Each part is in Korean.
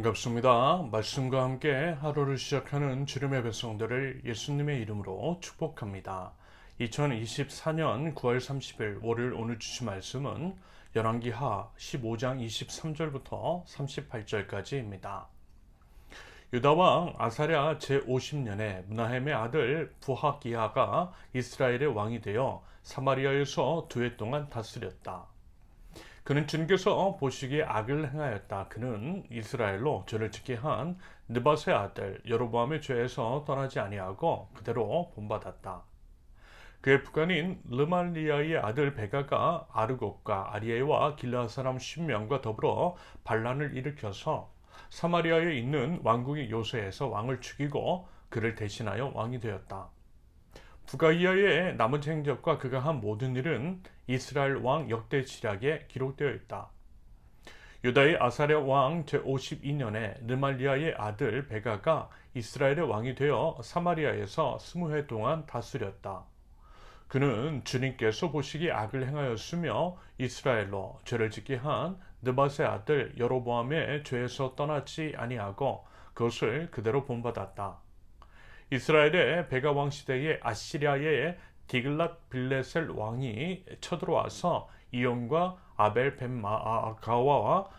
반갑습니다. 말씀과 함께 하루를 시작하는 주님의 백성들을 예수님의 이름으로 축복합니다. 2024년 9월 30일 월요일 오늘 주신 말씀은 열왕기하 15장 23절부터 38절까지입니다. 유다왕 아사랴 제50년에 므나헴의 아들 부하기야가 이스라엘의 왕이 되어 사마리아에서 2해 동안 다스렸다. 그는 주님께서 보시기에 악을 행하였다. 그는 이스라엘로 죄를 짓게 한 느밧의 아들 여로보암의 죄에서 떠나지 아니하고 그대로 본받았다. 그의 부관인 르말리아의 아들 베가가 아르곱과 아리에와 길르앗 사람 10명과 더불어 반란을 일으켜서 사마리아에 있는 왕궁의 요새에서 왕을 죽이고 그를 대신하여 왕이 되었다. 부가이아의 나머지 행적과 그가 한 모든 일은 이스라엘 왕 역대 지략에 기록되어 있다. 유다의 아사랴 왕 제52년에 르말리아의 아들 베가가 이스라엘의 왕이 되어 사마리아에서 20해 동안 다스렸다. 그는 주님께서 보시기에 악을 행하였으며 이스라엘로 죄를 짓게 한 느밧의 아들 여로보암의 죄에서 떠나지 아니하고 그것을 그대로 본받았다. 이스라엘의 베가 왕 시대에 아시리아의 디글랏 빌레셀 왕이 쳐들어와서 이온과 아벨 벤마아가와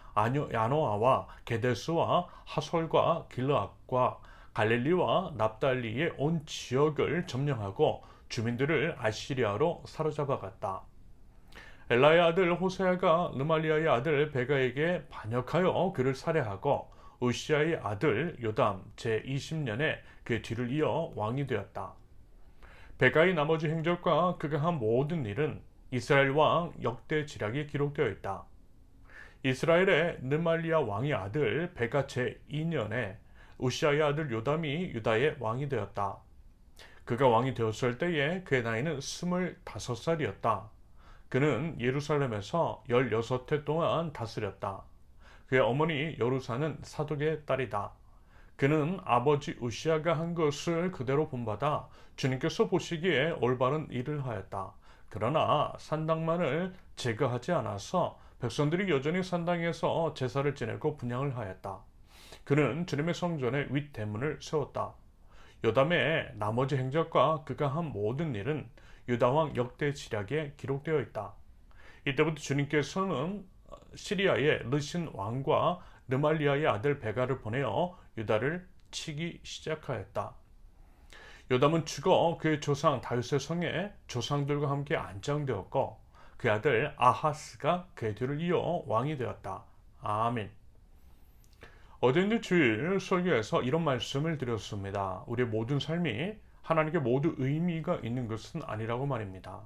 야노아와 게데스와 하솔과 길르앗과 갈릴리와 납달리의 온 지역을 점령하고 주민들을 아시리아로 사로잡아 갔다. 엘라의 아들 호세아가 르말리아의 아들 베가에게 반역하여 그를 살해하고 우시아의 아들 요담 제20년에 그의 뒤를 이어 왕이 되었다. 베가의 나머지 행적과 그가 한 모든 일은 이스라엘 왕 역대 지략에 기록되어 있다. 이스라엘의 르말리아 왕의 아들 베가 제2년에 우시아의 아들 요담이 유다의 왕이 되었다. 그가 왕이 되었을 때에 그의 나이는 25살이었다. 그는 예루살렘에서 16해 동안 다스렸다. 그의 어머니 여루사는 사독의 딸이다. 그는 아버지 우시아가 한 것을 그대로 본받아 주님께서 보시기에 올바른 일을 하였다. 그러나 산당만을 제거하지 않아서 백성들이 여전히 산당에서 제사를 지내고 분향을 하였다. 그는 주님의 성전에 윗대문을 세웠다. 요담의 나머지 행적과 그가 한 모든 일은 유다왕 역대 지략에 기록되어 있다. 이때부터 주님께서는 시리아의 르신 왕과 르말리아의 아들 베가를 보내어 유다를 치기 시작하였다. 요담은 죽어 그의 조상 다윗의 성에 조상들과 함께 안장되었고 그의 아들 아하스가 그의 뒤를 이어 왕이 되었다. 아멘. 어제는 주일 설교에서 이런 말씀을 드렸습니다. 우리의 모든 삶이 하나님께 모두 의미가 있는 것은 아니라고 말입니다.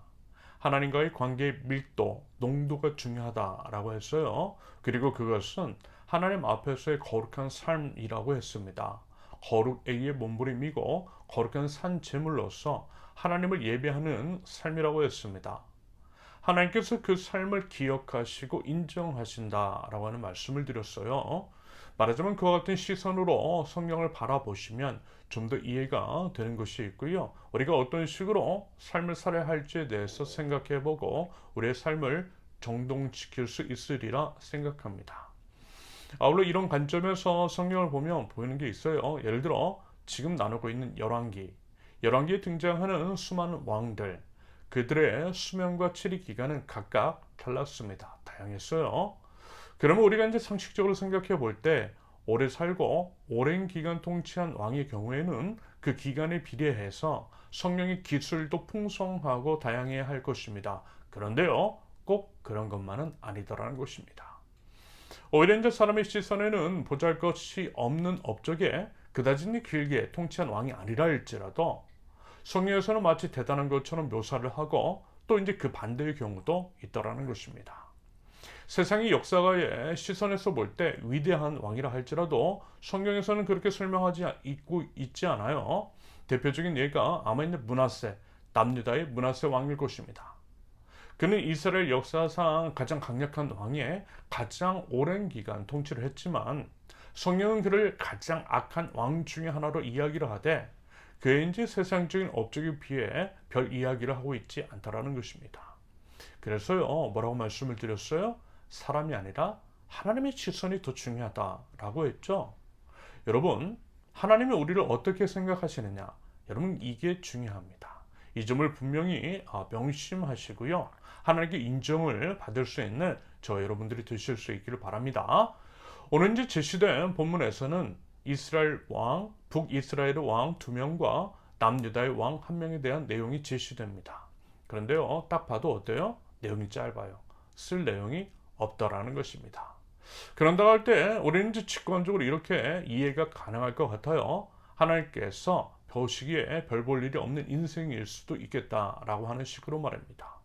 하나님과의 관계의 밀도, 농도가 중요하다라고 했어요. 그리고 그것은 하나님 앞에서의 거룩한 삶이라고 했습니다. 거룩의 몸부림이고 거룩한 산 제물로서 하나님을 예배하는 삶이라고 했습니다. 하나님께서 그 삶을 기억하시고 인정하신다라고 하는 말씀을 드렸어요. 말하자면 그와 같은 시선으로 성경을 바라보시면 좀 더 이해가 되는 것이 있고요. 우리가 어떤 식으로 삶을 살아야 할지에 대해서 생각해보고 우리의 삶을 정돈시킬 수 있으리라 생각합니다. 아울러 이런 관점에서 성경을 보면 보이는 게 있어요. 예를 들어 지금 나누고 있는 열왕기에 등장하는 수많은 왕들, 그들의 수명과 치리 기간은 각각 달랐습니다. 다양했어요. 그러면 우리가 이제 상식적으로 생각해 볼 때 오래 살고 오랜 기간 통치한 왕의 경우에는 그 기간에 비례해서 성령의 기술도 풍성하고 다양해야 할 것입니다. 그런데요, 꼭 그런 것만은 아니더라는 것입니다. 오히려 이제 사람의 시선에는 보잘것이 없는 업적에 그다지 길게 통치한 왕이 아니라 할지라도 성경에서는 마치 대단한 것처럼 묘사를 하고 또 이제 그 반대의 경우도 있더라는 것입니다. 세상의 역사가의 시선에서 볼 때 위대한 왕이라 할지라도 성경에서는 그렇게 설명하지 있지 않아요. 대표적인 예가 아마 있는 므낫세, 남유다의 므낫세 왕일 것입니다. 그는 이스라엘 역사상 가장 강력한 왕에 가장 오랜 기간 통치를 했지만 성경은 그를 가장 악한 왕 중에 하나로 이야기를 하되 그의 이제 세상적인 업적에 비해 별 이야기를 하고 있지 않다라는 것입니다. 그래서요, 뭐라고 말씀을 드렸어요? 사람이 아니라 하나님의 시선이 더 중요하다라고 했죠. 여러분, 하나님이 우리를 어떻게 생각하시느냐? 여러분, 이게 중요합니다. 이 점을 분명히 명심하시고요. 하나님께 인정을 받을 수 있는 저 여러분들이 되실 수 있기를 바랍니다. 오늘 이제 제시된 본문에서는 이스라엘 왕, 북이스라엘의 왕 2명과 남유다의 왕 1명에 대한 내용이 제시됩니다. 그런데요, 딱 봐도 어때요? 내용이 짧아요. 쓸 내용이 없다라는 것입니다. 그런다고 할 때 우리는 이제 직관적으로 이렇게 이해가 가능할 것 같아요. 하나님께서 보시기에 별 볼 일이 없는 인생일 수도 있겠다라고 하는 식으로 말합니다.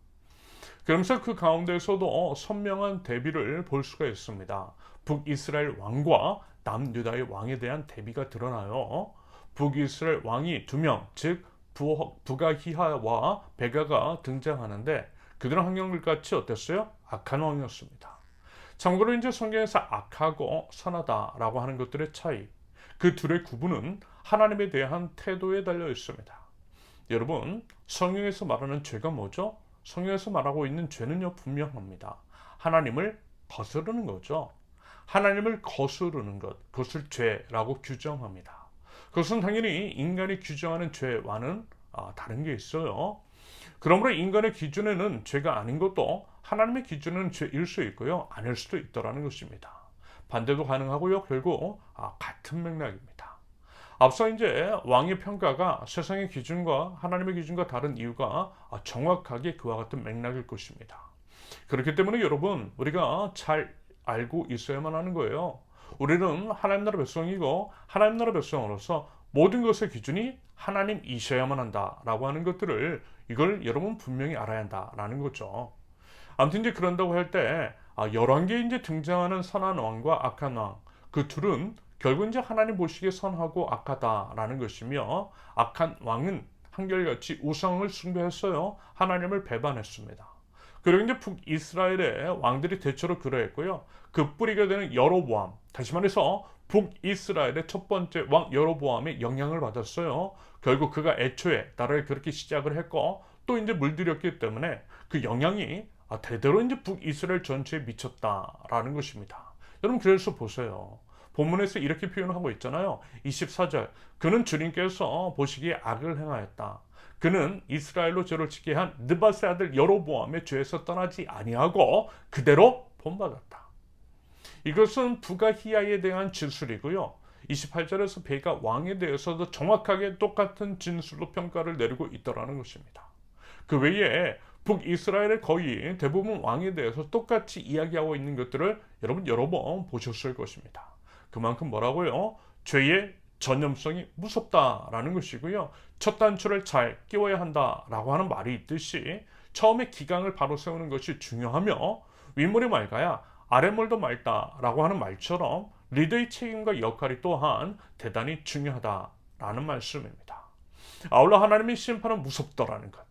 그러면서 그 가운데서도 선명한 대비를 볼 수가 있습니다. 북이스라엘 왕과 남유다의 왕에 대한 대비가 드러나요. 북이스라엘 왕이 2명, 즉 부가히야와 베가가 등장하는데 그들은 한결같이 어땠어요? 악한 왕이었습니다. 참고로 이제 성경에서 악하고 선하다라고 하는 것들의 차이, 그 둘의 구분은 하나님에 대한 태도에 달려 있습니다. 여러분, 성경에서 말하는 죄가 뭐죠? 성경에서 말하고 있는 죄는요, 분명합니다. 하나님을 거스르는 거죠. 하나님을 거스르는 것, 그것을 죄라고 규정합니다. 그것은 당연히 인간이 규정하는 죄와는 다른 게 있어요. 그러므로 인간의 기준에는 죄가 아닌 것도 하나님의 기준에는 죄일 수 있고요, 아닐 수도 있다는 것입니다. 반대도 가능하고요, 결국 같은 맥락입니다. 앞서 이제 왕의 평가가 세상의 기준과 하나님의 기준과 다른 이유가 정확하게 그와 같은 맥락일 것입니다. 그렇기 때문에 여러분, 우리가 잘 알고 있어야만 하는 거예요. 우리는 하나님 나라 백성이고 하나님 나라 백성으로서 모든 것의 기준이 하나님이셔야만 한다라고 하는 것들을, 이걸 여러분 분명히 알아야 한다라는 거죠. 아무튼 이제 그런다고 할 때 열왕기에 이제 등장하는 선한 왕과 악한 왕, 그 둘은 결국 이제 하나님 보시기에 선하고 악하다라는 것이며, 악한 왕은 한결같이 우상을 숭배했어요. 하나님을 배반했습니다. 그리고 이제 북이스라엘의 왕들이 대체로 그러했고요. 그 뿌리가 되는 여로보암, 다시 말해서 북이스라엘의 첫 번째 왕 여로보암의 영향을 받았어요. 결국 그가 애초에 나라를 그렇게 시작을 했고 또 이제 물들였기 때문에 그 영향이 대대로 이제 북이스라엘 전체에 미쳤다라는 것입니다. 여러분, 그래서 보세요. 본문에서 이렇게 표현을 하고 있잖아요. 24절, 그는 주님께서 보시기에 악을 행하였다. 그는 이스라엘로 죄를 짓게 한 느밧의 아들 여로보암의 죄에서 떠나지 아니하고 그대로 본받았다. 이것은 부가히야에 대한 진술이고요. 28절에서 베가 왕에 대해서도 정확하게 똑같은 진술로 평가를 내리고 있다는 것입니다. 그 외에 북이스라엘의 거의 대부분 왕에 대해서 똑같이 이야기하고 있는 것들을 여러분 여러 번 보셨을 것입니다. 그만큼 뭐라고요? 죄의 전염성이 무섭다라는 것이고요. 첫 단추를 잘 끼워야 한다라고 하는 말이 있듯이 처음에 기강을 바로 세우는 것이 중요하며, 윗물이 맑아야 아랫물도 맑다라고 하는 말처럼 리더의 책임과 역할이 또한 대단히 중요하다라는 말씀입니다. 아울러 하나님의 심판은 무섭더라는 것,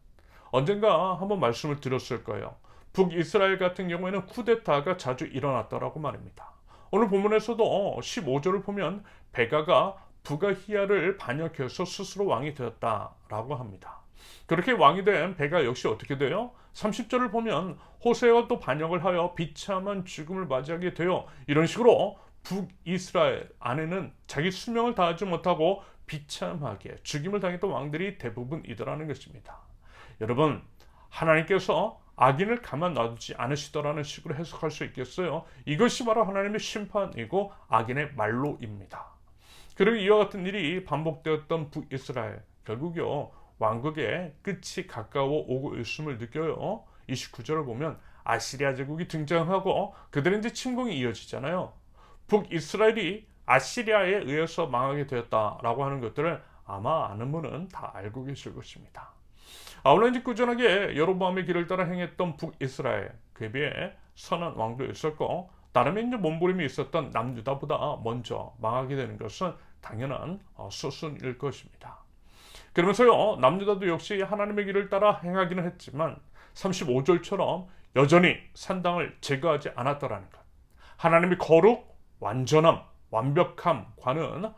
언젠가 한번 말씀을 드렸을 거예요. 북이스라엘 같은 경우에는 쿠데타가 자주 일어났다라고 말입니다. 오늘 본문에서도 15절을 보면 베가가 부가히야를 반역해서 스스로 왕이 되었다라고 합니다. 그렇게 왕이 된 베가 역시 어떻게 돼요? 30절을 보면 호세아가 또 반역을 하여 비참한 죽음을 맞이하게 되어, 이런 식으로 북이스라엘 안에는 자기 수명을 다하지 못하고 비참하게 죽임을 당했던 왕들이 대부분이더라는 것입니다. 여러분, 하나님께서 악인을 가만 놔두지 않으시더라는 식으로 해석할 수 있겠어요. 이것이 바로 하나님의 심판이고 악인의 말로입니다. 그리고 이와 같은 일이 반복되었던 북이스라엘, 결국요 왕국의 끝이 가까워 오고 있음을 느껴요. 29절을 보면 아시리아 제국이 등장하고 그들은 이제 침공이 이어지잖아요. 북이스라엘이 아시리아에 의해서 망하게 되었다라고 하는 것들을 아마 아는 분은 다 알고 계실 것입니다. 아울러 이제 꾸준하게 여로보암의 길을 따라 행했던 북이스라엘, 그에 비해 선한 왕도 있었고 나름의 이제 몸부림이 있었던 남유다보다 먼저 망하게 되는 것은 당연한 수순일 것입니다. 그러면서요, 남유다도 역시 하나님의 길을 따라 행하기는 했지만 35절처럼 여전히 산당을 제거하지 않았더라는 것, 하나님의 거룩, 완전함, 완벽함과는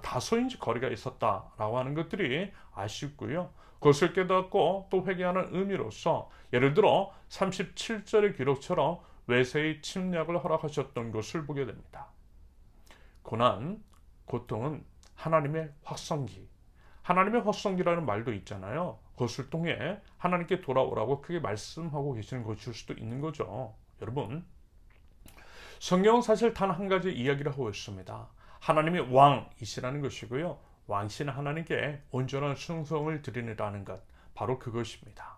다소인지 거리가 있었다라고 하는 것들이 아쉽고요. 그것을 깨닫고 또 회개하는 의미로서, 예를 들어 37절의 기록처럼 외세의 침략을 허락하셨던 것을 보게 됩니다. 고난, 고통은 하나님의 확성기, 하나님의 확성기라는 말도 있잖아요. 그것을 통해 하나님께 돌아오라고 크게 말씀하고 계시는 것일 수도 있는 거죠. 여러분, 성경은 사실 단 한 가지 이야기를 하고 있습니다. 하나님의 왕이시라는 것이고요. 왕신 하나님께 온전한 충성을 드리느라는 것, 바로 그것입니다.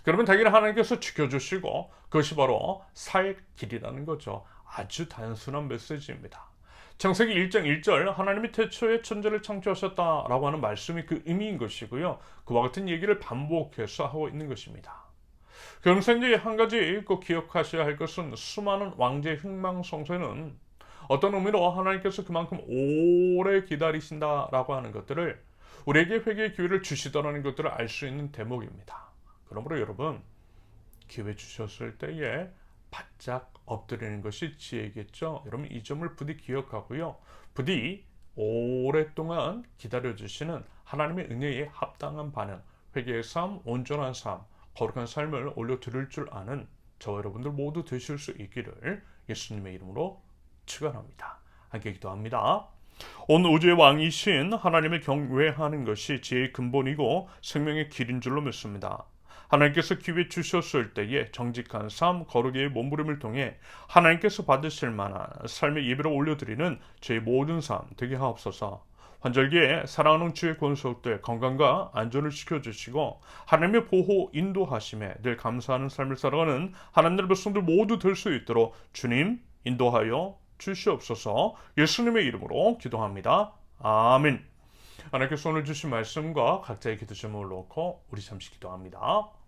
그러면 당연히 하나님께서 지켜주시고 그것이 바로 살 길이라는 거죠. 아주 단순한 메시지입니다. 창세기 1장 1절 하나님이 태초에 천지를 창조하셨다라고 하는 말씀이 그 의미인 것이고요. 그와 같은 얘기를 반복해서 하고 있는 것입니다. 그러면서 이제 한 가지 꼭 기억하셔야 할 것은 수많은 왕제 흥망성쇠는 어떤 의미로 하나님께서 그만큼 오래 기다리신다라고 하는 것들을 우리에게 회개의 기회를 주시더라는 것들을 알 수 있는 대목입니다. 그러므로 여러분, 기회 주셨을 때에 바짝 엎드리는 것이 지혜겠죠. 여러분, 이 점을 부디 기억하고요. 부디 오랫동안 기다려주시는 하나님의 은혜에 합당한 반응, 회개의 삶, 온전한 삶, 거룩한 삶을 올려드릴 줄 아는 저와 여러분들 모두 되실 수 있기를 예수님의 이름으로 축원합니다. 함께 기도합니다. 온 우주의 왕이신 하나님을 경외하는 것이 지혜의 근본이고 생명의 길인 줄로 믿습니다. 하나님께서 기회 주셨을 때에 정직한 삶, 거룩의 몸부림을 통해 하나님께서 받으실 만한 삶의 예배를 올려드리는 저희 모든 삶 되게 하옵소서. 환절기에 사랑하는 주의 권속들 건강과 안전을 지켜주시고 하나님의 보호 인도하심에 늘 감사하는 삶을 살아가는 하나님의 백성들 모두 될 수 있도록 주님 인도하여 주시옵소서. 예수님의 이름으로 기도합니다. 아멘. 하나님께서 오늘 주신 말씀과 각자의 기도 제목을 놓고 우리 잠시 기도합니다.